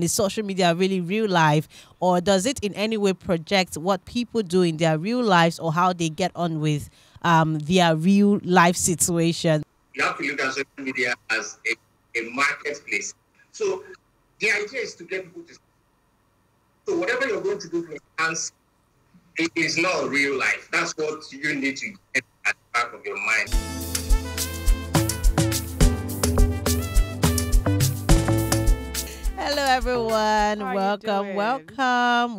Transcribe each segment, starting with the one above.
Is social media really real life, or does it in any way project what people do in their real lives or how they get on with their real life situation? You have to look at social media as a marketplace. So the idea is to get people to. So whatever you're going to do to enhance, it is not real life. That's what you need to get at the back of your mind. Hello, everyone.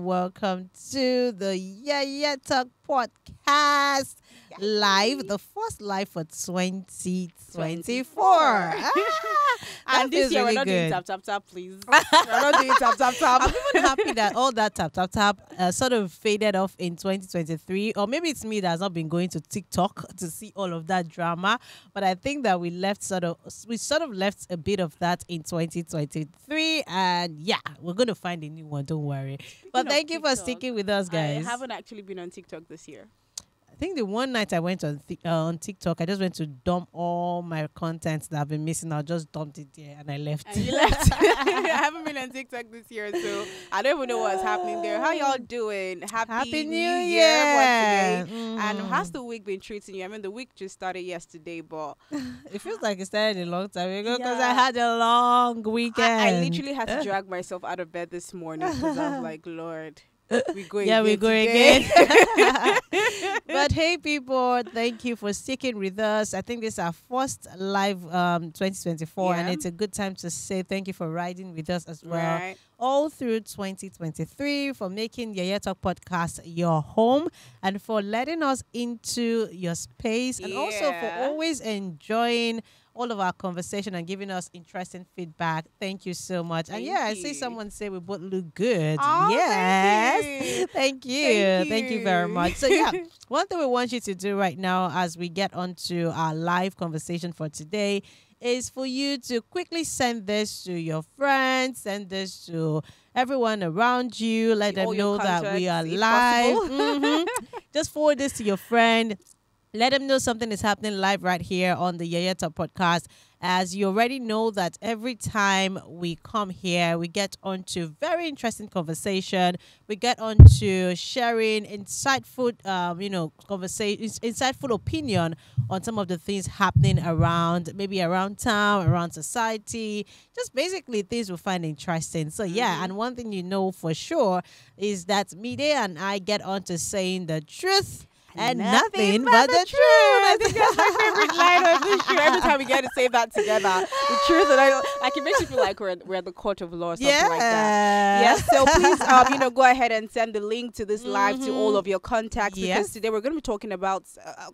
Welcome to the YEYETALK Podcast live, the first live for 2024. And this year really we're not good. doing tap, please. We're not doing tap. I'm even happy that all that tap sort of faded off in 2023, or maybe it's me that has not been going to TikTok to see all of that drama. But I think that we sort of left a bit of that in 2023, and yeah, we're gonna find a new one. Don't worry. But thank you for sticking with us, guys. I haven't actually been on TikTok this year. I think the one night I went on TikTok, I just went to dump all my content that I've been missing. I just dumped it there and I left. And you left. I haven't been on TikTok this year, so I don't even know what's happening there. How y'all doing? Happy New Year! Once again. And how's the week been treating you? I mean, the week just started yesterday, but it feels like it started a long time ago because Yeah. I had a long weekend. I literally had to drag myself out of bed this morning because I was like, Lord. We go again. But hey, people, thank you for sticking with us. I think this is our first live 2024, and it's a good time to say thank you for riding with us as well. Right. All through 2023, for making YEYETALK Podcast your home and for letting us into your space, and also for always enjoying all of our conversation and giving us interesting feedback. Thank you so much. And I see someone say we both look good. Oh, yes. Thank you. Thank you. Very much. So one thing we want you to do right now as we get onto our live conversation for today is for you to quickly send this to your friends, send this to everyone around you, let them know that we are live. Just forward this to your friend. Let them know something is happening live right here on the YEYETALK Podcast. As you already know that every time we come here, we get onto very interesting conversation. We get onto sharing insightful, conversation, insightful opinion on some of the things happening around, maybe around town, around society, just basically things we find interesting. So and one thing you know for sure is that Mide and I get onto saying the truth. And nothing but the truth. I think that's my favorite line of this show. Every time we get to say that together, the truth, and it makes you feel like we're at the court of law or something like that. Yes. So please, go ahead and send the link to this live to all of your contacts because today we're going to be talking about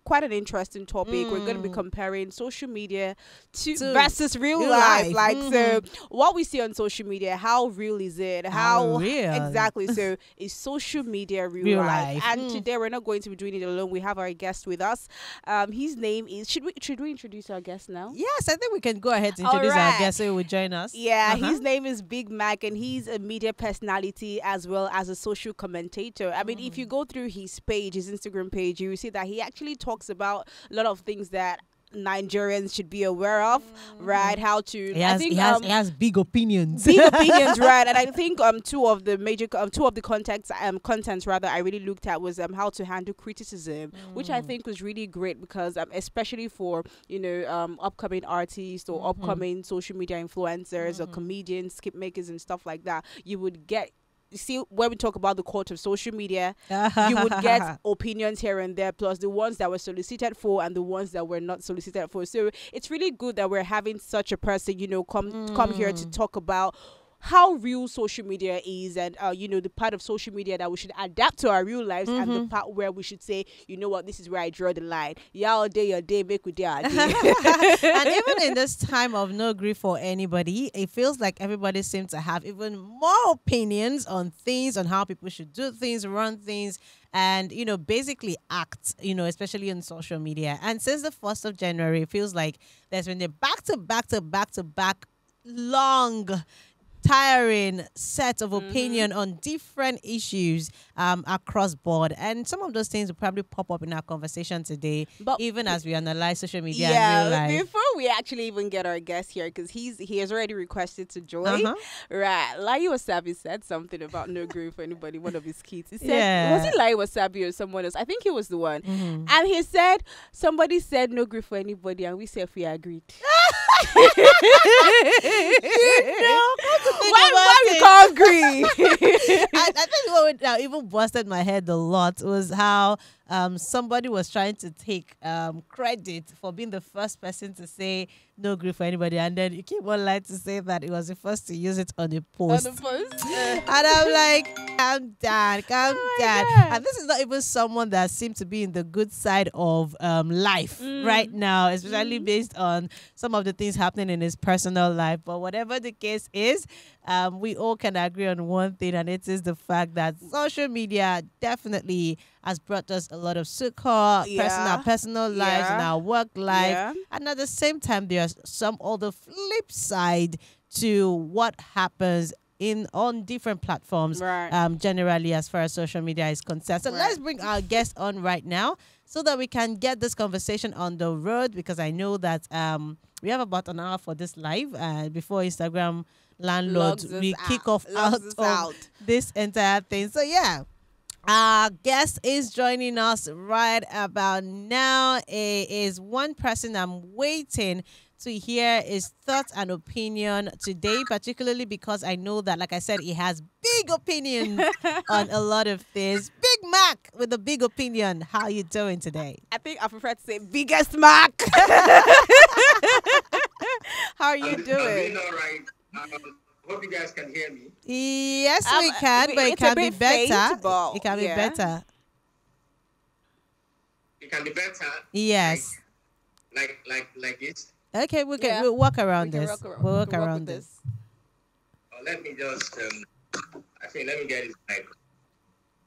quite an interesting topic. We're going to be comparing social media to versus real life. So what we see on social media, how real is it? How real? Exactly. So is social media real life? And today we're not going to be doing it alone. We have our guest with us. His name is. Should we introduce our guest now? Yes, I think we can go ahead and introduce our guest so he will join us. Yeah, his name is Big Mac, and he's a media personality as well as a social commentator. I mean, if you go through his page, his Instagram page, you will see that he actually talks about a lot of things that Nigerians should be aware of, right? How to he has big opinions. Right? And I think two of the contents I really looked at was how to handle criticism, which I think was really great because especially for upcoming artists or upcoming social media influencers or comedians, skip makers and stuff like that, you would get. See, when we talk about the court of social media, you would get opinions here and there, plus the ones that were solicited for and the ones that were not solicited for. So it's really good that we're having such a person, come here to talk about how real social media is and the part of social media that we should adapt to our real lives and the part where we should say, you know what, this is where I draw the line. Y'all day your day, make we day our day. And even in this time of no grief for anybody, it feels like everybody seems to have even more opinions on things, on how people should do things, run things, and basically act, especially on social media. And since the 1st of January, it feels like there's been a back to back long tiring set of opinion on different issues across board. And some of those things will probably pop up in our conversation today, But even as we analyze social media in yeah, real life. before we actually even get our guest here, because he has already requested to join. Uh-huh. Right, Lai Wasabi said something about no grief for anybody. One of his kids. He said, Yeah. was it Lai Wasabi or someone else? I think he was the one. Mhm. And he said somebody said no grief for anybody, and we said we agreed. You know, come to think about Why we it. can't agree? I think what even busted my head a lot was how somebody was trying to take credit for being the first person to say no grief for anybody, and then you keep on lying to say that it was the first to use it on a post. On the post. And I'm like, calm down, calm down. God. And this is not even someone that seemed to be in the good side of life right now, especially based on some of the things happening in his personal life. But whatever the case is, we all can agree on one thing, and it is the fact that social media definitely has brought us a lot of succor, personal lives and our work life. Yeah. And at the same time, there's some other flip side to what happens on different platforms, Right. generally as far as social media is concerned. So let's bring our guest on right now so that we can get this conversation on the road, because I know that we have about an hour for this live before Instagram landlord Logs us we out. kick off Logs us of out. this entire thing. So yeah. Our guest is joining us right about now. It is one person I'm waiting to hear his thoughts and opinion today, particularly because I know that, like I said, he has big opinions on a lot of things. Big Mac with a big opinion. How you doing today? I think I prefer to say biggest mark. How are you I'm doing? doing all right. Hope you guys can hear me. Yes, we can, but it it's a can be bit faint, better. but It can be yeah. better. It can be better. Yes. Like this. Okay, we can Yeah. we'll work around We can this. work We'll work we can work around with this. Let me just. I think let me get it like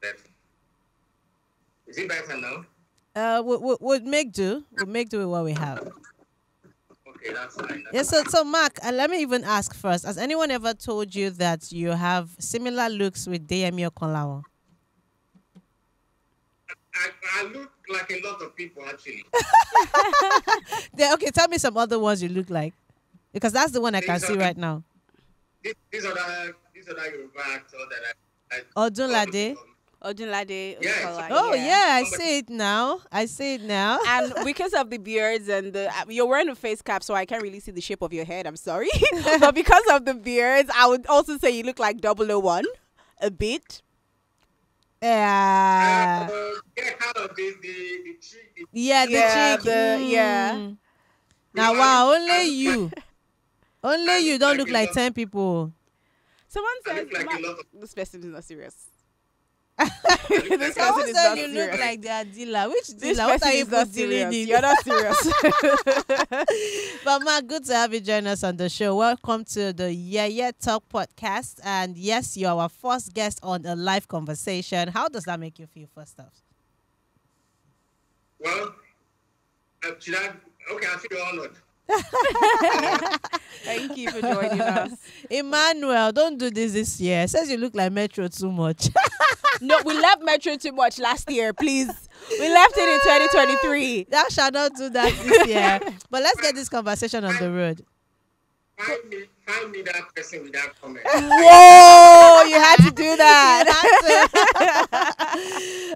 that. Is it better now? We'll make do. We'll make do with what we have. Okay, that's fine. Yeah, so Mark, let me even ask first. Has anyone ever told you that you have similar looks with Deyemi Okonlawo? I look like a lot of people actually. Okay, tell me some other ones you look like. Because that's the one I can These see are- right now. These are the Yoruba actor that I Odunlade. Odunlade. Yeah, Odukola, Oh yeah, I see it now. And because of the beards and you're wearing a face cap, so I can't really see the shape of your head. I'm sorry, but because of the beards, I would also say you look like 001 a bit. Yeah. kind of the tree. Yeah, the Yeah, cheek. yeah. Now wow, only you don't like look a like lot- 10 people. Someone I says look like a lot of. this person is not serious. I look like This a- person Someone is said not you look serious. like their dealer. Which This dealer? What person are you is not dealing serious. in? You're not serious. But Mark, good to have you join us on the show. Welcome to the YEYETALK Podcast. And yes, you're our first guest on a live conversation. How does that make you feel, first off? Well, should I? Okay, I feel honored. Thank you for joining us. Emmanuel, don't do this year. Says you look like Metro too much. No, we left Metro too much last year, please. We left it in 2023. Thou shall not do that this year. But let's get this conversation on the road. Find me that person with that comment. Whoa, you had to do that.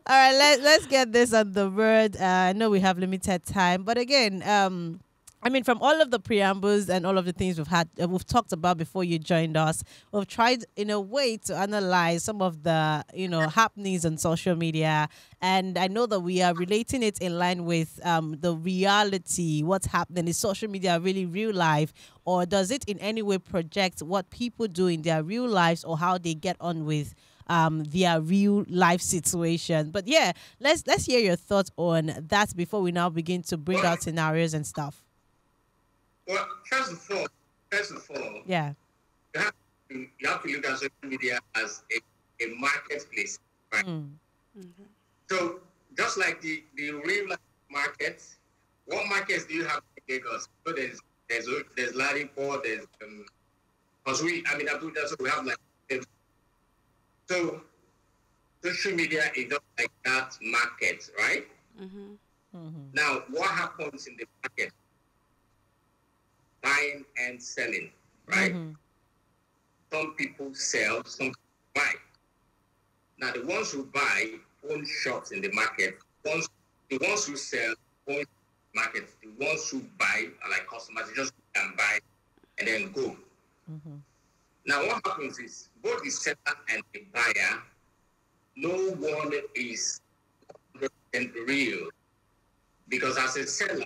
All right, let's get this on the road. I know we have limited time, but again, I mean, from all of the preambles and all of the things we've talked about before you joined us, we've tried in a way to analyze some of the happenings on social media, and I know that we are relating it in line with the reality. What's happening? Is social media really real life, or does it in any way project what people do in their real lives or how they get on with their real life situation? But yeah, let's hear your thoughts on that before we now begin to bring out scenarios and stuff. Well, first of all, Yeah. you have to look at social media as a marketplace, right? So just like the real life market, what markets do you have in Lagos? So there's Ladipo, there's Because that's what we have like, so social media is just like that market, right? Now, what happens in the market? Buying and selling, right? Some people sell, some people buy. Now, the ones who buy own shops in the market. The ones who sell own market. The ones who buy are like customers. They just can buy and then go. Now, what happens is both the seller and the buyer, no one is 100% real. Because as a seller,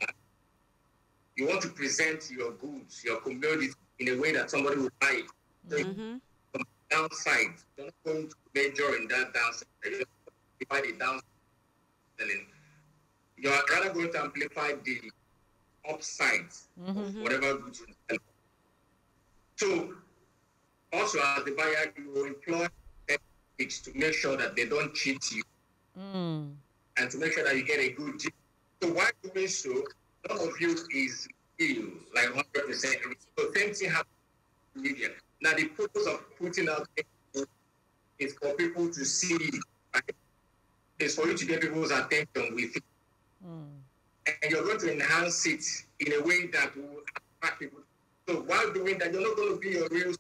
you want to present your goods, your commodity in a way that somebody will buy it. So from the downside, you're not going to major in that downside. You're going to amplify the downside selling. You're rather going to amplify the upside of whatever goods you sell. So also as the buyer, you will employ ethics to make sure that they don't cheat you and to make sure that you get a good deal. So while doing so, none of you is real, like 100%. So same thing happens in media. Now the purpose of putting out is for people to see, right? It's for you to get people's attention with it. And you're going to enhance it in a way that will attract people. So while doing that, you're not going to be your real self.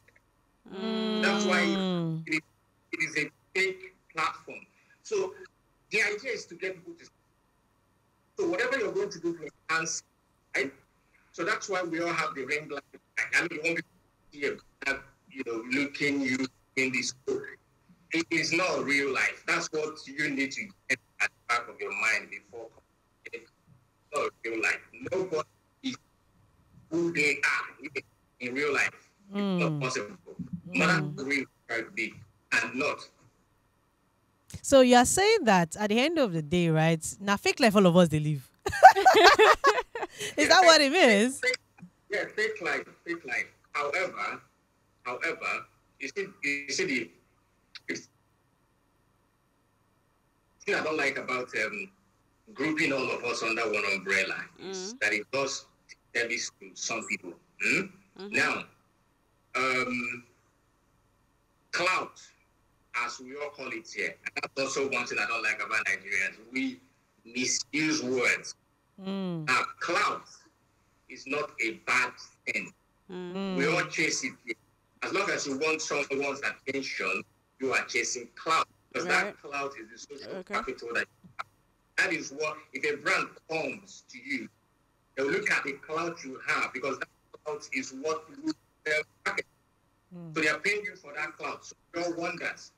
That's why it is a fake platform. So the idea is to get people to. So whatever you're going to do to enhance, right? So that's why we all have the ring light. I mean, you want people to see looking you in this book. It is not real life. That's what you need to get at the back of your mind before. It's not real life. Nobody is who they are in real life. It's not possible. But that's real big and not. So you are saying that at the end of the day, right? Now, fake life, all of us they live. Is that what it means? Fake life. However, you see the thing I don't like about grouping all of us under one umbrella is that it does service to some people. Now, clout, as we all call it here, and that's also one thing I don't like about Nigerians. We misuse words. Now, clout is not a bad thing. We all chase it here. As long as you want someone's attention, you are chasing clout. Because that clout is the social capital that you have. That is what, if a brand comes to you, they'll look at the clout you have, because that clout is what you market. So they are paying you for that clout. So no wonders.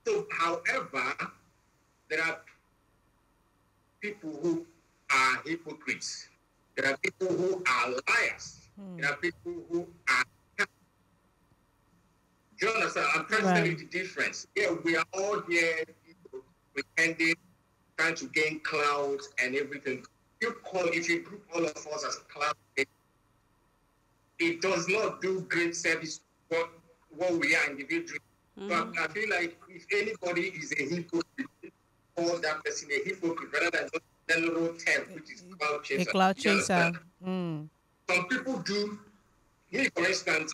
So, however, there are people who are hypocrites. There are people who are liars. There are people who are. Do you understand? I'm trying to tell you the difference. Yeah, we are all here pretending, trying to gain clout and everything. If you group all of us as clout, it does not do great service to what we are individually. So I feel like if anybody is a hypocrite, call that person a hypocrite rather than just a general term, which is cloud chaser. A cloud chaser. Some people do. Me, for instance,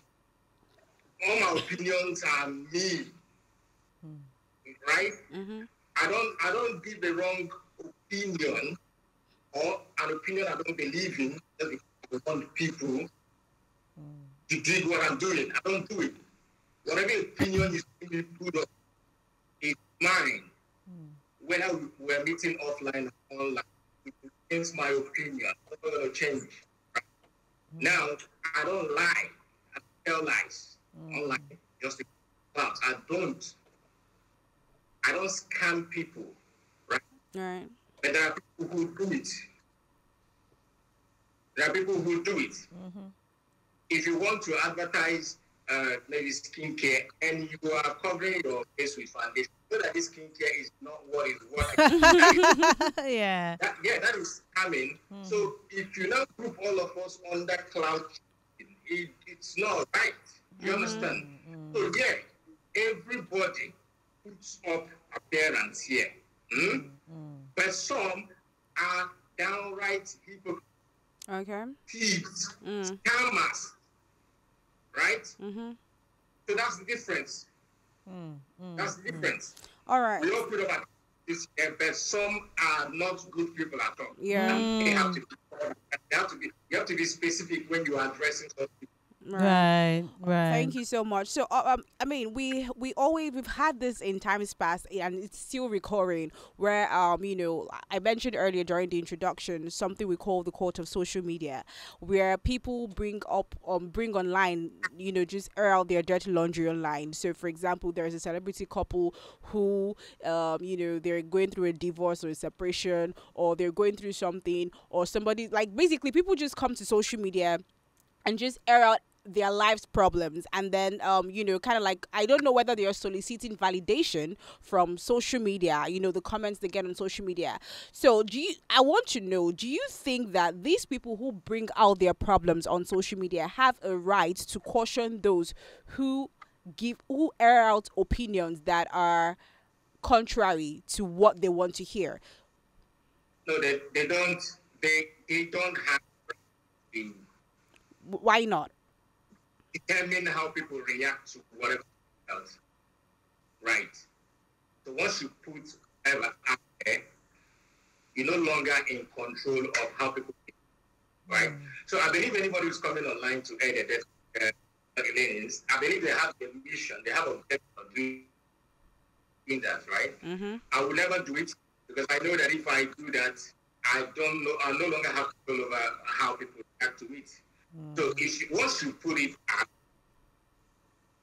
all my opinions are me, right? I don't give the wrong opinion or an opinion I don't believe in just because I want people to do what I'm doing. I don't do it. Whatever opinion is being put up is mine. Whether we're meeting offline or online, it's my opinion. I'm not going to change. Right? Now, I don't lie. I tell lies online. Just because I don't scam people. Right? But there are people who do it. If you want to advertise maybe skincare and you are covering your face with foundation, so that this skincare is not what is working. That is scamming. So if you now group all of us under cloud, it's not right. You understand? So everybody puts up appearance here. But some are downright hypocrites. Thieves, scammers, right? Mm-hmm. So that's the difference. That's the difference. All right. We all put up at this, but some are not good people at all. Yeah. And they have to be, you have to be specific when you are addressing those people. Right, right. Thank you so much. So, I mean, we've had this in times past, and it's still recurring. Where, I mentioned earlier during the introduction something we call the court of social media, where people bring online, just air out their dirty laundry online. So, for example, there is a celebrity couple who, they're going through a divorce or a separation, or they're going through something, or somebody, like, basically people just come to social media and just air out their life's problems, and then kind of like, I don't know whether they are soliciting validation from social media, the comments they get on social media. So I want to know, do you think that these people who bring out their problems on social media have a right to caution those who air out opinions that are contrary to what they want to hear? No, they don't. They don't have to Why not? determine how people react to whatever else. Right. So once you put whatever out there, you're no longer in control of how people think. Right. So I believe anybody who's coming online to edit it, I believe they have a mission, they have a objective of doing that, right? Mm-hmm. I will never do it because I know that if I do that, I no longer have control over how people react to it. So once you put it out,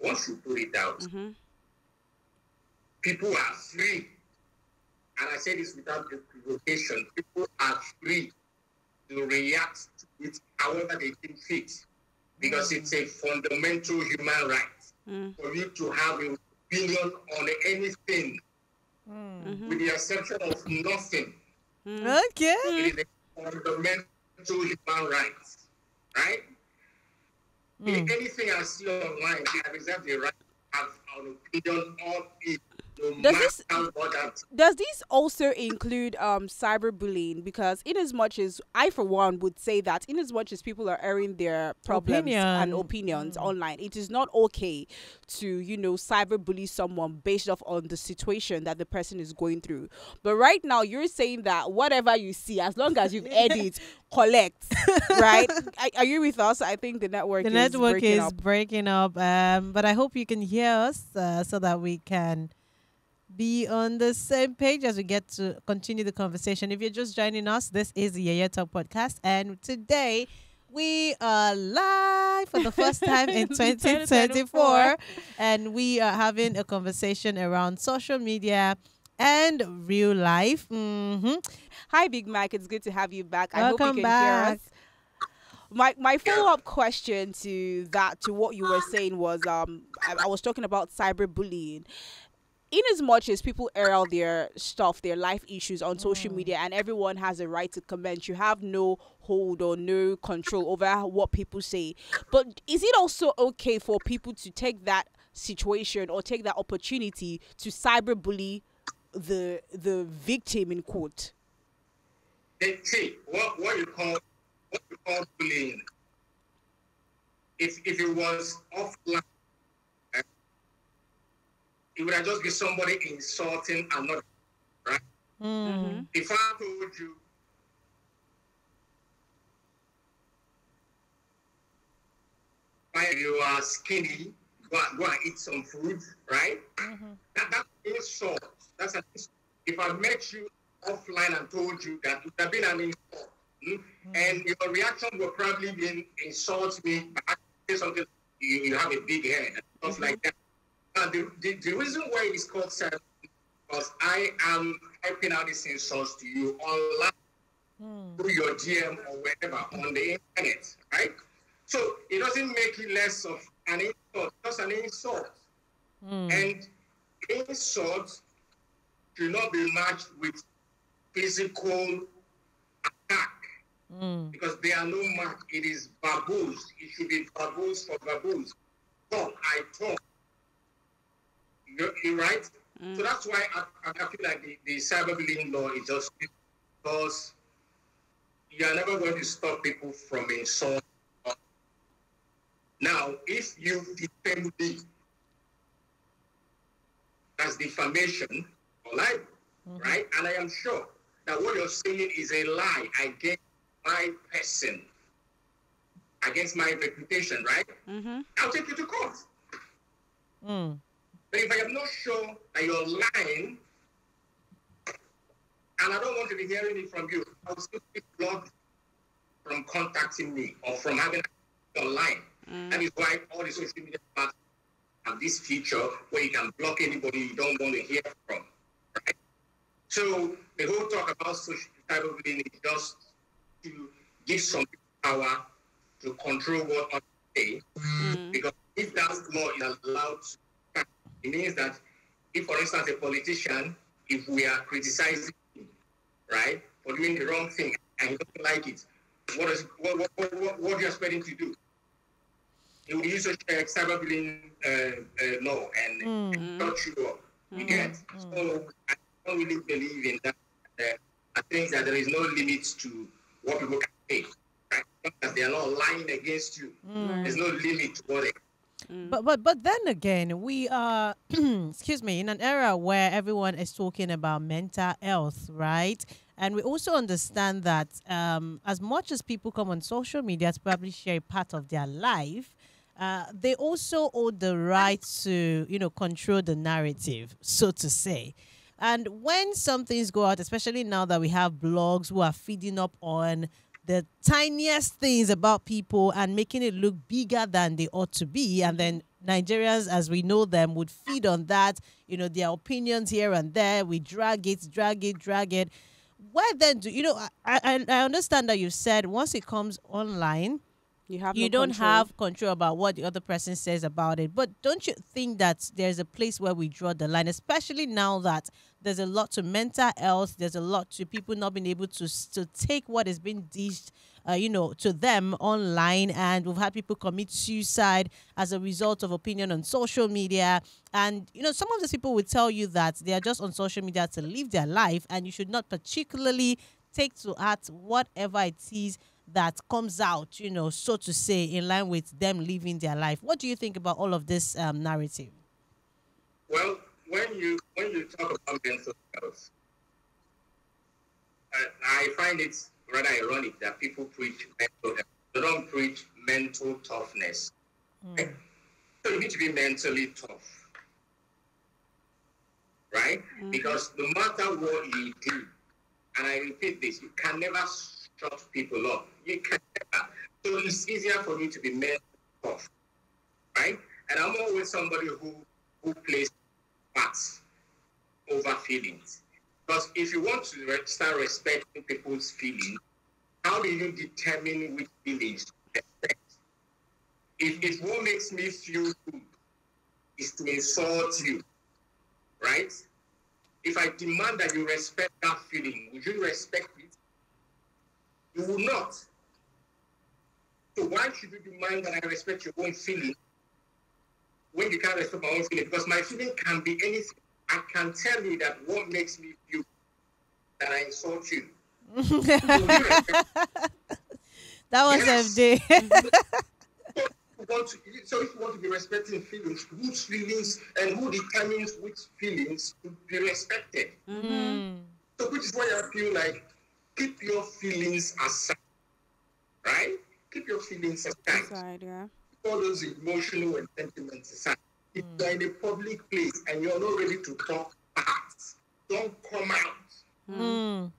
Mm-hmm. people are free. And I say this without equivocation. People are free to react to it however they think fit. Because it's a fundamental human right for you to have an opinion on anything, with the exception of nothing. Okay. It is a fundamental human right. Right? Anything I see online, I reserve the right to have an opinion on it, no matter what that. Does this also include cyberbullying? Because in as much as I, for one, would say that in as much as people are airing their problems and opinions online, it is not okay to, cyberbully someone based off on the situation that the person is going through. But right now, you're saying that whatever you see, as long as you've edited, collect, right? Are you with us? I think the network is breaking up. But I hope you can hear us so that we can be on the same page as we get to continue the conversation. If you're just joining us, this is the YEYETALK Podcast, and today we are live for the first time in 2024, and we are having a conversation around social media and real life. Hi, Big Mac. It's good to have you back. Welcome I hope you can back. hear us. My follow-up question to what you were saying was I was talking about cyberbullying. In as much as people air out their stuff, their life issues on social media, and everyone has a right to comment, you have no hold or no control over what people say. But is it also okay for people to take that situation or take that opportunity to cyberbully the victim, in quote? See, what you call bullying. If it was offline, it would have just been somebody insulting another, right? If I told you, you are skinny, go and eat some food, right? That's an insult. That's an insult. If I met you offline and told you that, it would have been an insult. And your reaction would probably be insult me, say something, you have a big head, and stuff like that. The reason why it's called cyber is because I am typing out these insults to you online through your DM or wherever on the internet, right? So it doesn't make it less of an insult, just an insult. And insults should not be matched with physical attack because they are no match. It is baboons. It should be baboons for baboons. Talk, I talk. You're right. So that's why I feel like the cyberbullying law is just because you are never going to stop people from insulting. Now, if you defend me, that's defamation or libel, right? And I am sure that what you're saying is a lie against my person, against my reputation, right? I'll take you to court. But if I am not sure that you're lying, and I don't want to be hearing it from you, I'll still be blocked from contacting me or from having online. That is why all the social media platforms have this feature where you can block anybody you don't want to hear from, right? So the whole talk about social cyberbullying is just to give some people power to control what others say. Because if that law is allowed to, it means that if, for instance, a politician, if we are criticizing him, right, for doing the wrong thing and he doesn't like it, what do you expect him to do? He will use a cyberbullying law and touch you up. You get? So I don't really believe in that. I think that there is no limit to what people can say, right? Because they are not lying against you. There's no limit to what they But then again, we are excuse me, in an era where everyone is talking about mental health, right? And we also understand that as much as people come on social media to probably share a part of their life, they also own the right to, control the narrative, so to say. And when some things go out, especially now that we have blogs who are feeding up on the tiniest things about people and making it look bigger than they ought to be, and then Nigerians, as we know them, would feed on that, their opinions here and there. We drag it. Where then I understand that you said once it comes online, you don't have control about what the other person says about it. But don't you think that there's a place where we draw the line, especially now that there's a lot to mental health, there's a lot to people not being able to take what is being dished, to them online, and we've had people commit suicide as a result of opinion on social media. And some of these people will tell you that they are just on social media to live their life, and you should not particularly take to heart whatever it is that comes out, so to say, in line with them living their life. What do you think about all of this narrative? Well, when you talk about mental health, I find it rather ironic that people preach mental health. They don't preach mental toughness. Right? So you need to be mentally tough, right? Because no matter what you do, and I repeat this, you can never shut people up. You can never. So it's easier for me to be mentally tough, right? And I'm always somebody who plays facts over feelings. Because if you want to start respecting people's feelings, how do you determine which feelings to respect? If what makes me feel good is to insult you, right? If I demand that you respect that feeling, would you respect it? You will not. So why should you demand that I respect your own feeling when you can't respect my own feeling? Because my feeling can be anything. I can tell you that what makes me feel that I insult you. That was FJ. So if you want to be respecting feelings, whose feelings and who determines which feelings to be respected? So which is why I feel like keep your feelings aside, right? Keep your feelings aside. Yeah. All those emotional and sentiments aside. If you're in a public place and you're not ready to talk facts, don't come out.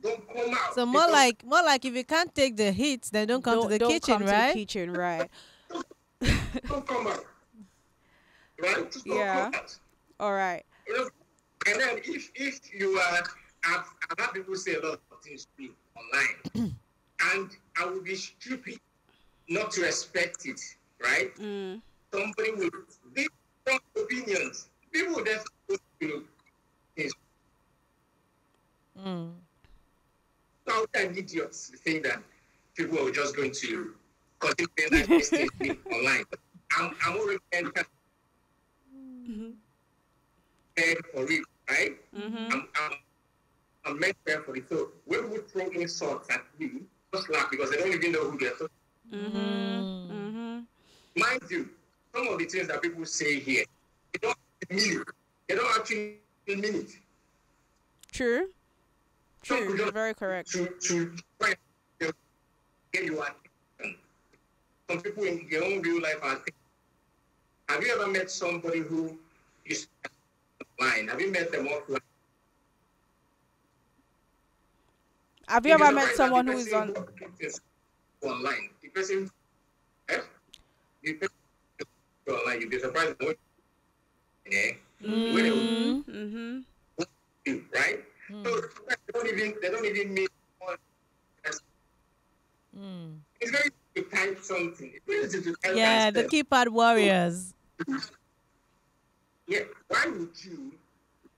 Don't come out. So more like if you can't take the heat, then don't come to the kitchen, right? To the kitchen, right? Don't come out. Right? Just don't come out. All right. And then if you are, I've had people say a lot of things to me online, and I would be stupid not to respect it, right? Somebody with these strong opinions, people would definitely do things. So I need you to think that people are just going to continue like this online. I'm already prepared for it, right? I'm meant prepared for it. So when we throw insults at me, just laugh because they don't even know who they're talking. mind you, some of the things that people say here, they don't mean it. They don't actually mean it. True. Some True. people You're just very correct. to try to get you attention. Some people in their own real life are thinking, have you ever met somebody who is online? Have you met them offline? Have you ever met someone who is on? Online? The person, eh? The person online, you'd be surprised. Yeah. Mm-hmm. Right? So they don't even mean one. It's very easy to type something. It's very easy to type Yeah, the keypad warriors. Yeah. Why would you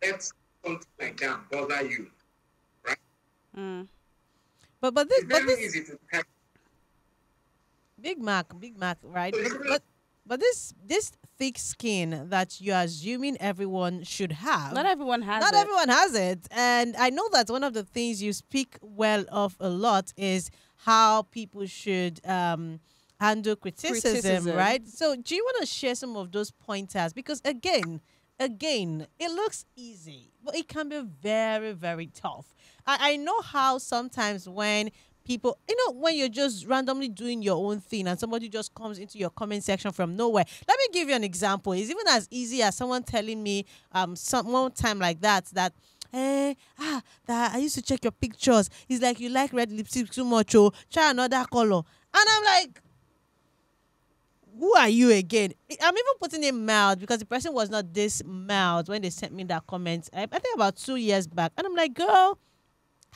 let something like that bother you? Right? But It's very this easy to type. Big Mac, right? So But this thick skin that you're assuming everyone should have. Not everyone has Not it. everyone has it. And I know that one of the things you speak well of a lot is how people should handle criticism, right? So do you want to share some of those pointers? Because again, it looks easy, but it can be very, very tough. I know how sometimes when people, when you're just randomly doing your own thing and somebody just comes into your comment section from nowhere. Let me give you an example. It's even as easy as someone telling me one time like that that I used to check your pictures. It's like you like red lipstick too much, oh, try another color. And I'm like, who are you again? I'm even putting it mild because the person was not this mild when they sent me that comment. I think about 2 years back. And I'm like, girl,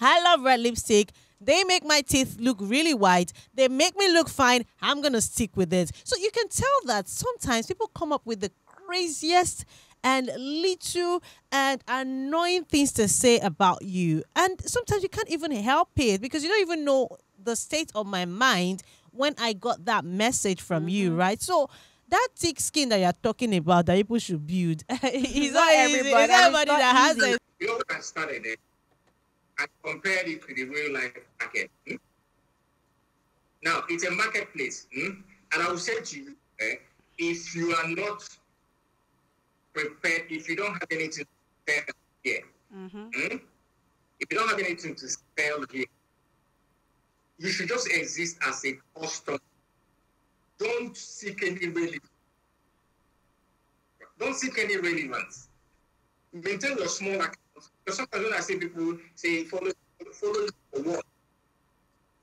I love red lipstick. They make my teeth look really white. They make me look fine. I'm going to stick with it. So you can tell that sometimes people come up with the craziest and little and annoying things to say about you. And sometimes you can't even help it because you don't even know the state of my mind when I got that message from you, right? So that thick skin that you're talking about that people should build is not everybody. It's not everybody that has it. You know when I started it, I compared it to the real life market. Now, it's a marketplace. And I will say to you, if you are not prepared, if you don't have anything to sell here, if you don't have anything to sell here, you should just exist as a customer. Don't seek any relevance. Don't seek any relevance. Maintain your small account. Because sometimes when I see people say, follow for what?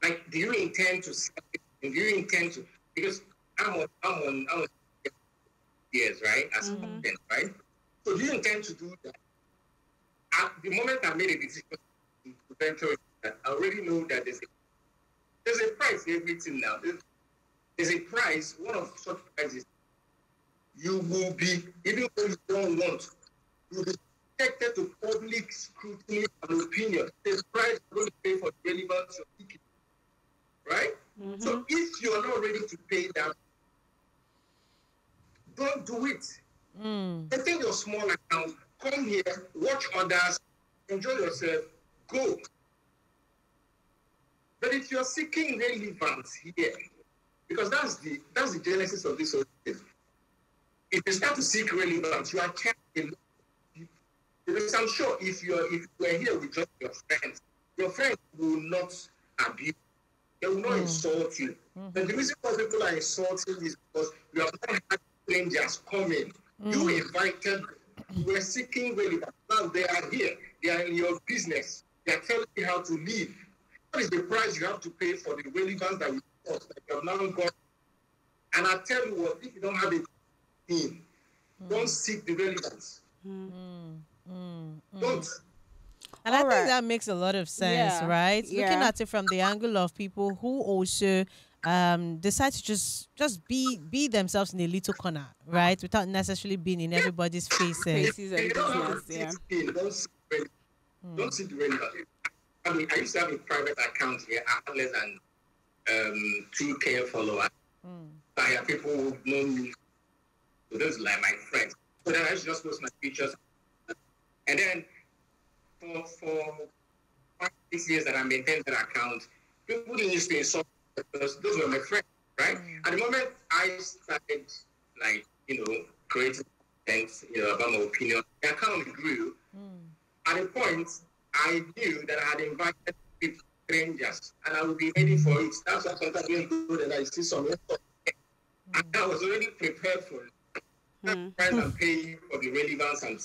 Like, do you intend to sell it? Do you intend to? Because I'm on years, right? As a content, right? So do you intend to do that? At the moment I made a decision to venture, that I already know that there's a price for everything now. There's a price. One of such prices, you will be, even when you don't want, you'll be subjected to public scrutiny and opinion. The price you're going to pay for the relevance of ticket, right? So if you are not ready to pay that, don't do it. Take your small account, come here, watch others, enjoy yourself, go. But if you're seeking relevance here, because that's the genesis of this whole thing. If you start to seek relevance, you are challenging. Because I'm sure if you were here with just your friends will not abuse. They will not insult you. But the reason why people are insulting is because you have not had strangers coming. You invited them. You were seeking relevance. Now they are here. They are in your business. They are telling you how to live. What is the price you have to pay for the relevance that you have now got? And I tell you what, if you don't have a team, don't seek the relevance. Don't. And I think that makes a lot of sense, right? Looking at it from the angle of people who also decide to just be themselves in a little corner, right? Without necessarily being in everybody's faces. Faces and business, Don't seek the relevance. I mean, I used to have a private account here. I had less than 2K followers. I have people who know me. So those are like my friends. So then I used to just post my pictures. And then for 5-6 years that I maintained that account, people didn't used to insult because those were my friends. right? At the moment I started, like, creating things, about my opinion, the account grew. At a point, I knew that I had invited people, strangers, and I would be ready for it. That's why sometimes when you go there, I see some stuff, and I was already prepared for it. Price and pay for the relevance and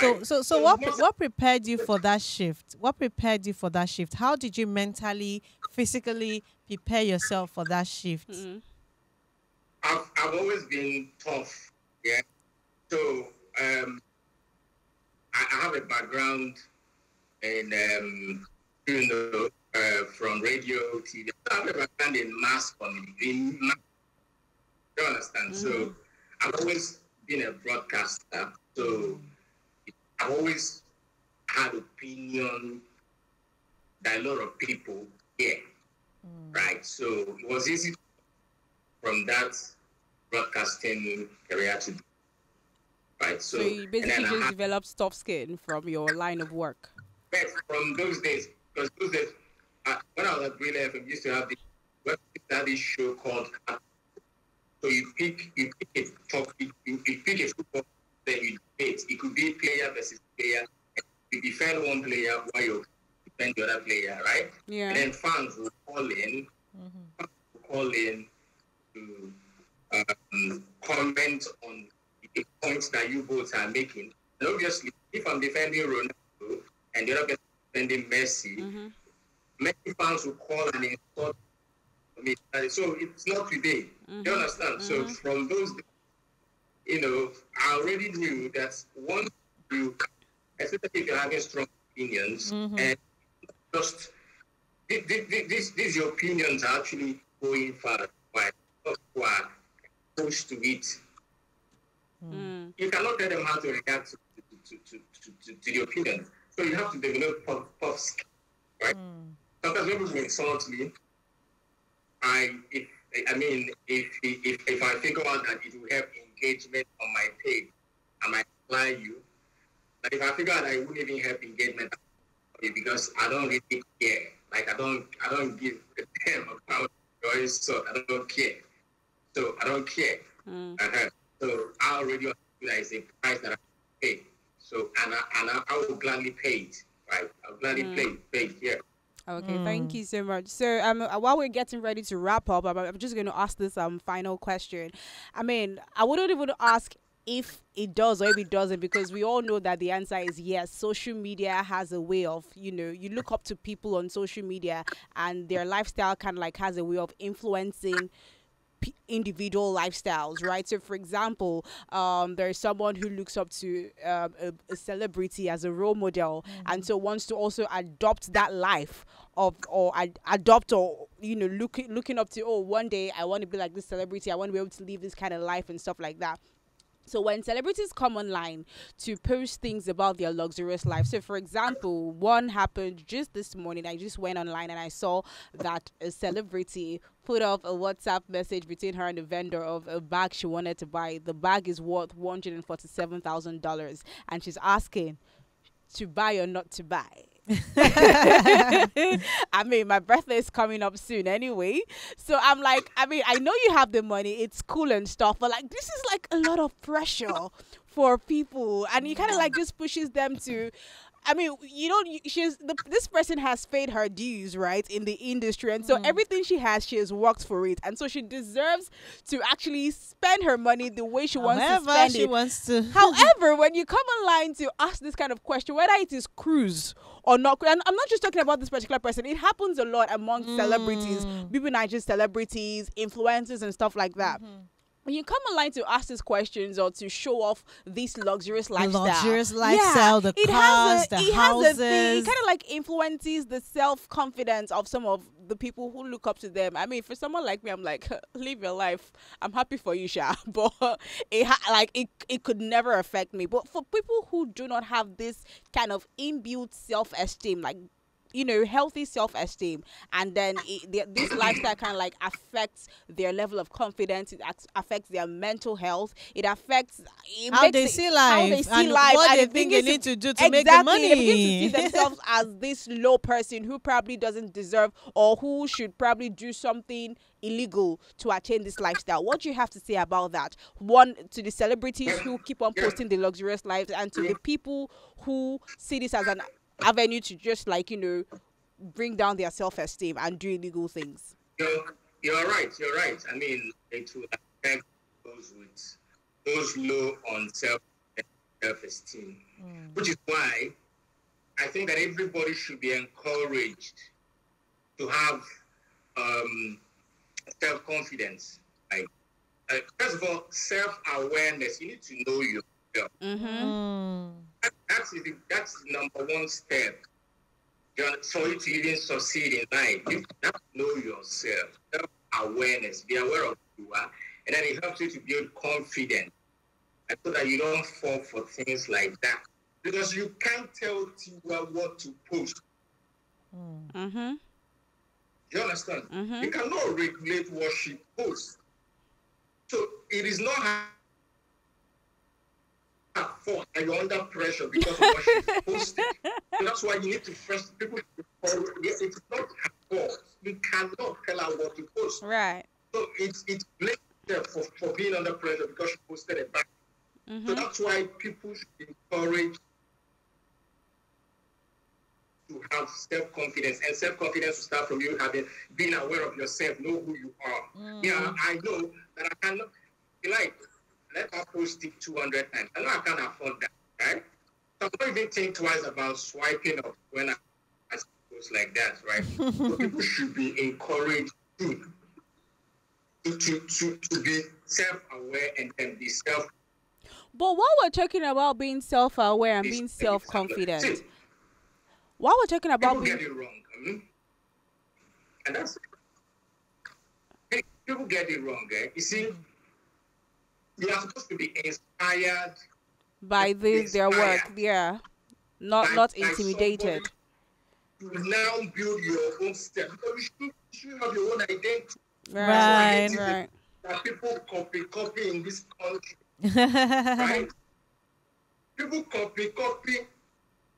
right? So what prepared you for that shift? What prepared you for that shift? How did you mentally, physically prepare yourself for that shift? I've always been tough, yeah. So I have a background in from radio, TV. I have a background in mass communication. You understand? So I've always been a broadcaster. So I've always had opinion that a lot of people hear, right? So it was easy from that broadcasting career to do, right? So you basically just developed soft skin from your line of work. Yes, from those days, because those days, when I was at Green FM, we used to have this show called. So you pick a topic, you pick a football, then you debate. It could be player versus player. You defend one player while you defend the other player, right? Yeah. And then fans will call in, to comment on the points that you both are making. And obviously, if I'm defending Ronaldo and the other person defending Messi, many fans will call and insult me. So it's not today. You understand? So from those days, I already knew that once you, especially if you're having strong opinions, and just these your opinions are actually going far, why who are close to it. You cannot tell them how to react to the opinion. So you have to develop tough skills, right? Sometimes when people insult me, if I figure out that it will help engagement on my page, I might reply you. But if I figure out that it wouldn't even help engagement, because I don't really care. Like I don't give a damn about your insult. I don't care. So I don't care. So I already recognize the price that I pay. So and I will gladly pay it. Right? I'll gladly pay it here. Okay, thank you so much. So while we're getting ready to wrap up, I'm just going to ask this final question. I mean, I wouldn't even ask if it does or if it doesn't, because we all know that the answer is yes. Social media has a way of, you look up to people on social media and their lifestyle kind of like has a way of influencing individual lifestyles, right? So for example, there's someone who looks up to a celebrity as a role model, and so wants to also adopt that life adopt looking up to, one day I want to be like this celebrity, I want to be able to live this kind of life and stuff like that. So when celebrities come online to post things about their luxurious life, so for example, one happened just this morning. I just went online and I saw that a celebrity put up a WhatsApp message between her and the vendor of a bag she wanted to buy. The bag is worth $147,000, and she's asking to buy or not to buy. I mean, my birthday is coming up soon anyway, so I'm like, I mean, I know you have the money, it's cool and stuff, but like, this is like a lot of pressure for people, and it kind of like just pushes them to, I mean, this person has paid her dues, right, in the industry, and so everything she has worked for it, and so she deserves to actually spend her money the way she wants to spend it. However, when you come online to ask this kind of question, whether it is cruise or not, and I'm not just talking about this particular person, it happens a lot among celebrities, people not just celebrities, influencers and stuff like that. When you come online to ask these questions or to show off this luxurious lifestyle, the cars, the houses, it kind of like influences the self-confidence of some of the people who look up to them. I mean, for someone like me, I'm like, live your life. I'm happy for you, Sha. But it could never affect me. But for people who do not have this kind of inbuilt self-esteem, like healthy self-esteem, and then this lifestyle kind of like affects their level of confidence. It affects their mental health. It How makes they it, see how they life see and life, what and they it think they begins need to do to make the exactly, they begin to see money. themselves as this low person who probably doesn't deserve, or who should probably do something illegal to attain this lifestyle. What do you have to say about that? One, to the celebrities who keep on Yeah, posting the luxurious lives, and to you, the people who see this as an avenue to just like bring down their self-esteem and do illegal things. you're right. You're right. I mean, it will affect those low on self-esteem, which is why I think that everybody should be encouraged to have self-confidence. Like, first of all, self-awareness. You need to know yourself. That's the number one step for you to even succeed in life. You have to know yourself. Self-awareness. Be aware of who you are, and then it helps you to build confidence, and so that you don't fall for things like that. Because you can't tell Tiwa what to post. You understand? You cannot regulate what she posts. So it is not her fault that you're under pressure because of what she's posted. So that's why you need to first people. Yes, it's not her fault. You cannot tell her what to post. Right. So it's blame her for being under pressure because she posted it back. So that's why people should encourage to have self-confidence, and self-confidence will start from you being aware of yourself, know who you are. Yeah, I know that I cannot, let her post it 200 times. I know I can't afford that, right? So I don't even think twice about swiping up when I post like that, right? So people should be encouraged to be self-aware and be But while we're talking about being self-aware and being self-confident, while we're talking about people get it wrong, and that's people get it wrong. You see, you are supposed to be inspired by their work, not intimidated. You now build your own step, because you should have your own identity. Right. That people copy in this country, right? People copy.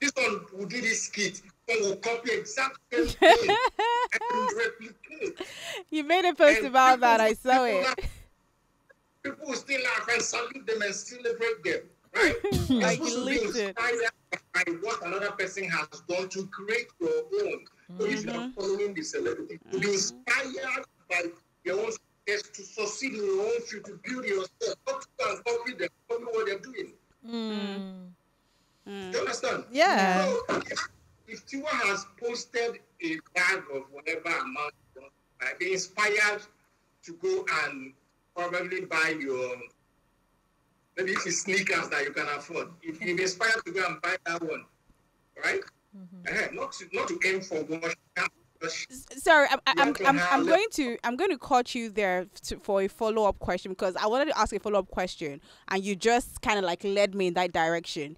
This one will do this skit, one will copy exactly the same thing and replicate. You made a post about that. I saw it. People will still laugh and salute them and celebrate them, right? Like You're you supposed to be linked it. inspired by what another person has done to create your own. So if you are following the celebrity, to be inspired by your own success, to succeed in your own field, to build yourself, not to go and copy them, copy what they're doing. Do you understand? Yeah. So if Tiwa has posted a bag of whatever amount, be inspired to go and probably buy your, maybe if it's sneakers that you can afford. If you're inspired to go and buy that one, right? Not to aim for what Sorry, I'm going to cut you there for a follow-up question, because I wanted to ask a follow-up question and you just kind of like led me in that direction.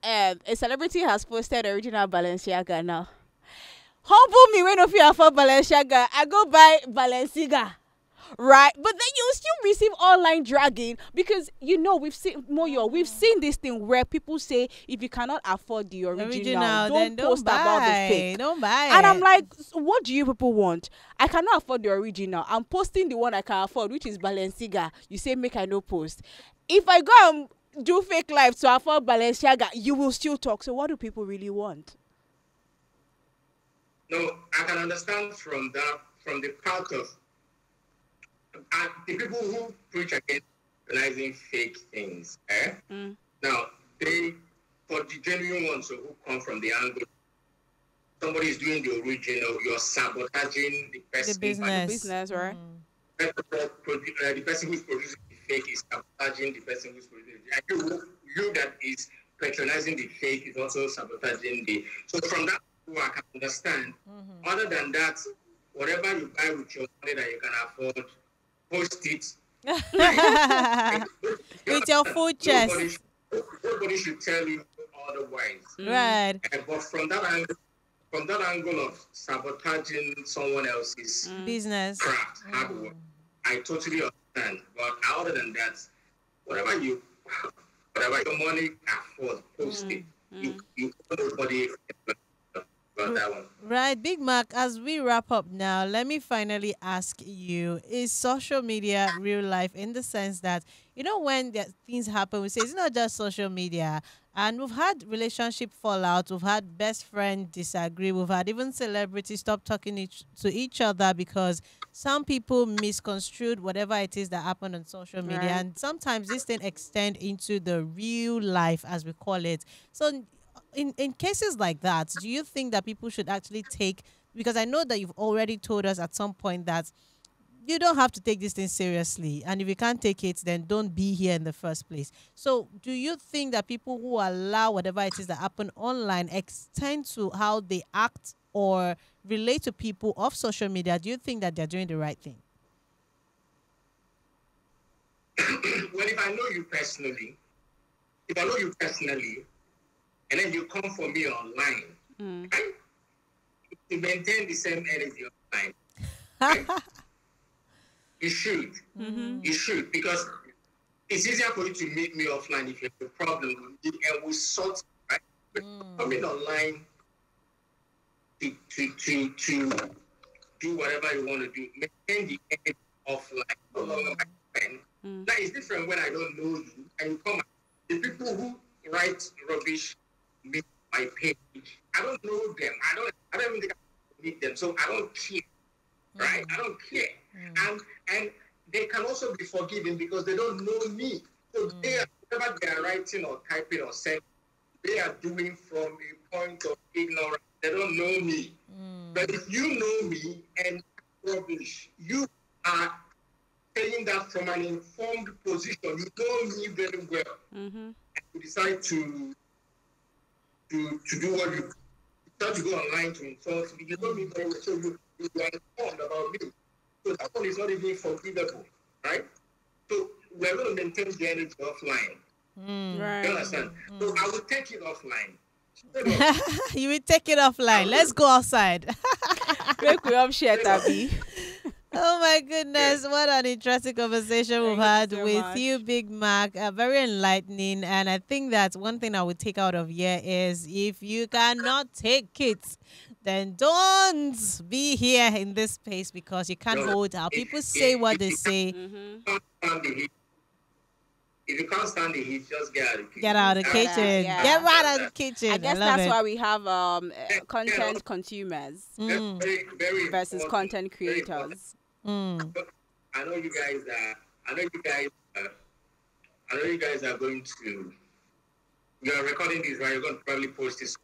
A celebrity has posted original Balenciaga now. Humble me when of you afford Balenciaga, I go buy Balenciaga. Right, but then you still receive online dragging, because we've seen this thing where people say if you cannot afford the original don't post about the fake. Don't buy And I'm it. like, what do you people want? I cannot afford the original. I'm posting the one I can afford, which is Balenciaga. You say make I no post. If I go and do fake life to afford Balenciaga, you will still talk. So what do people really want? No, I can understand from the part of the people who preach against realizing fake things. Now, for the genuine ones who come from the angle, somebody is doing the original, you're sabotaging the person. The business. Business, right? The person who's producing the fake is sabotaging the person who's producing it. And you that is patronizing the fake is also sabotaging the. So from that, I can understand. Other than that, whatever you buy with your money that you can afford, post it. With your full chest. Nobody should tell you otherwise. Right. But from that angle, from that angle of sabotaging someone else's Business. craft, hard work, I totally understand. But other than that, whatever your money afford, post it. You nobody about that one. Right, Big Mac, as we wrap up now, let me finally ask you, is social media real life in the sense that, when things happen, we say it's not just social media. And we've had relationship fallout, we've had best friend disagree, we've had even celebrities stop talking to each other because some people misconstrued whatever it is that happened on social media. Right. And sometimes this thing extend into the real life, as we call it. So in cases like that, do you think that people should actually take, because I know that you've already told us at some point that you don't have to take this thing seriously, and if you can't take it, then don't be here in the first place. So do you think that people who allow whatever it is that happen online extend to how they act or relate to people off social media? Do you think that they're doing the right thing? Well, if I know you personally, and then you come for me online, right? To maintain the same energy online, right? You should. You should, because it's easier for you to meet me offline if you have a problem with me, and we sort it, right? But coming online to do whatever you want to do, maintain the energy offline, no longer my friend. That is different when I don't know you and you come. The people who write rubbish meet my page. I don't know them. I don't even think I meet them. So I don't care. Right? I don't care. And they can also be forgiven because they don't know me. So whatever they are writing or typing or saying, they are doing from a point of ignorance. They don't know me. But if you know me and rubbish, you are saying that from an informed position. You know me very well. And you decide to do what you start to go online to insult me. You know me very well, so you are informed about me. So that one is not even forgivable, right? So we're going to maintain the energy offline. Right. You understand? So I will take it offline. You will take it offline. Let's go outside. Make we up share, Tabi. Oh my goodness, what an interesting conversation we've had Thank you so with much. you, Big Mac. Very enlightening. And I think that one thing I would take out of here is if you cannot take it, then don't be here in this space because you can't hold out. People say what they say. If you can't stand the heat, just get out of the kitchen. Get out of the Get out, kitchen. yeah. Get right out of the kitchen. I guess love that's it. why we have content consumers Very, very versus important, content very important. creators. I know you guys are going to. You are recording this, right? You're going to probably post this.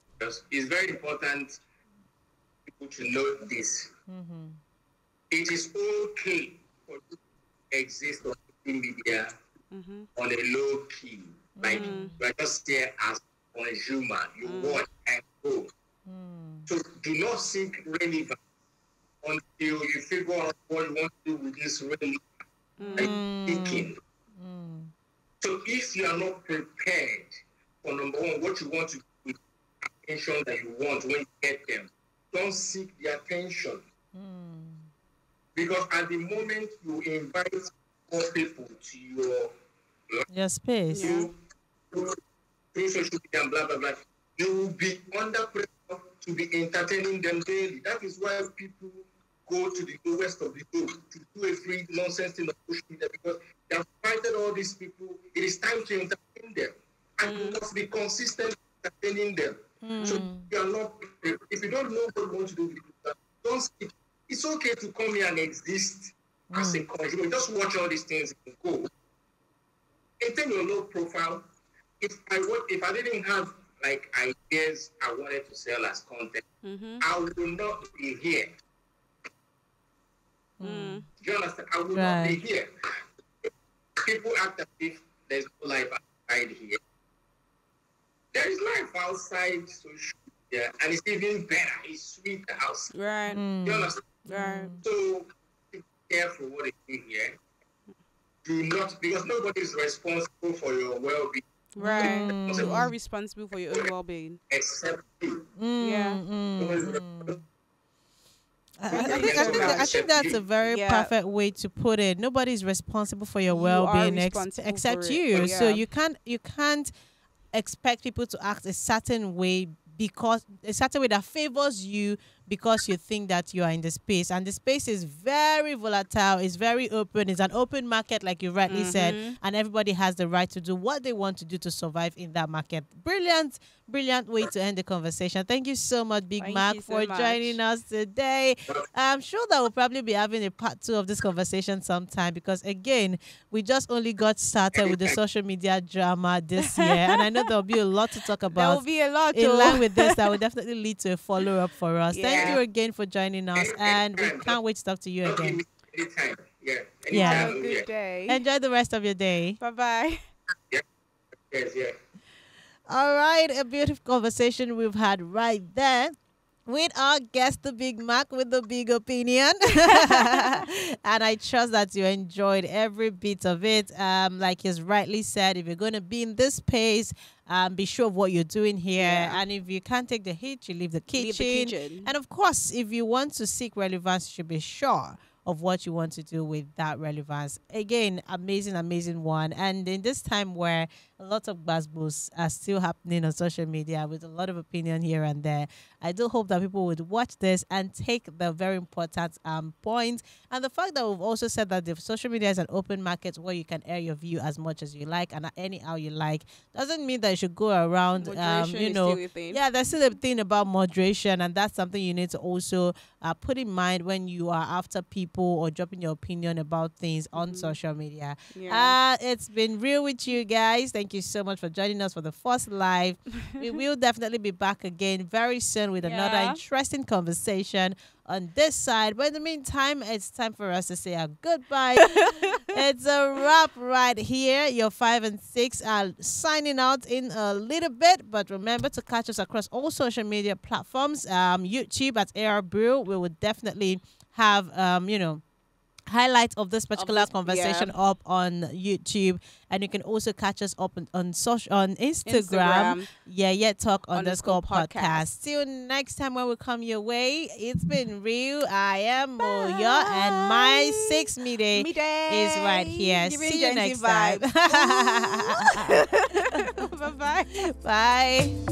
It's very important people to know this. It is okay for you to exist on social media on a low key. Like you are just there as a consumer. You watch and go. So do not seek relevance until you figure out what you want to do with this relevance. Like thinking. So if you are not prepared for number one, what you want to do with the attention that you want when you get them, don't seek the attention. Because at the moment you invite more people to your space. through social media and blah blah blah, you will be under pressure to be entertaining them daily. That is why people go to the lowest of the low to do a free nonsense thing on social media, because they have invited all these people. It is time to entertain them, and you must be consistent in entertaining them. So you are not. If you don't know what you want to do with it, don't speak. It's okay to come here and exist as a consumer. Just watch all these things and go. Maintain your low profile. If I didn't have like ideas I wanted to sell as content, I will not be here. Do you understand? I will not be here. People act as if there's no life outside here. There is life outside social media, and it's even better. It's sweeter outside. Right. You understand? Right. So be careful what you do here. Do not, because nobody is responsible for your well-being. Right. You are Mm. responsible for your own well-being. Except you. Yeah. I Thank you think I so think that, I much. think that's a very Yeah. perfect way to put it. Nobody's responsible for your You are well-being responsible except for it. you. So Yeah. you can't expect people to act a certain way, because a certain way that favors you, because you think that you are in the space, and the space is very volatile, it's very open, it's an open market like you rightly said, Mm-hmm. and everybody has the right to do what they want to do to survive in that market. Brilliant way to end the conversation. Thank you so much, Big Thank Mac, you so for much. joining us today. I'm sure that we'll probably be having a part 2 of this conversation sometime, because again, we just only got started with the social media drama this year, and I know there'll be a lot to talk There about will be a lot in to line with this that will definitely lead to a follow-up for us. Thank Yeah. you again for joining us, and we can't wait to talk to you Don't give again. me anytime. Yeah. Yeah. Have Anytime. a I'm good here. day. Enjoy the rest of your day. Bye-bye. Yes, yeah. All right, a beautiful conversation we've had right there with our guest, the Big Mac with the big opinion. And I trust that you enjoyed every bit of it. Like he's rightly said, if you're going to be in this space, be sure of what you're doing here. Yeah. And if you can't take the heat, you leave the kitchen. Leave the kitchen. And of course, if you want to seek relevance, you should be sure of what you want to do with that relevance. Again, amazing one. And in this time where a lot of buzzwords are still happening on social media with a lot of opinion here and there, I do hope that people would watch this and take the very important point. And the fact that we've also said that the social media is an open market where you can air your view as much as you like and anyhow you like, doesn't mean that you should go around, Moderation you is know, still a thing. yeah, there's still a thing about moderation, and that's something you need to also put in mind when you are after people or dropping your opinion about things on social media. Yeah. It's been real with you guys. Thank you so much for joining us for the first live. We will definitely be back again very soon with another Yeah. interesting conversation on this side. But in the meantime, it's time for us to say a goodbye. It's a wrap right here. Your 5 and 6 are signing out in a little bit, but remember to catch us across all social media platforms. YouTube at AR Brew. We will definitely have highlights of this particular this- conversation yeah. up on YouTube, and you can also catch us up on social on Instagram. YEYETALK _podcast. podcast. Till next time when we come your way. It's been real. I am Moya, and my 6 Mide is right here. Giving See you Gen Z next time. vibes. Bye-bye. Bye.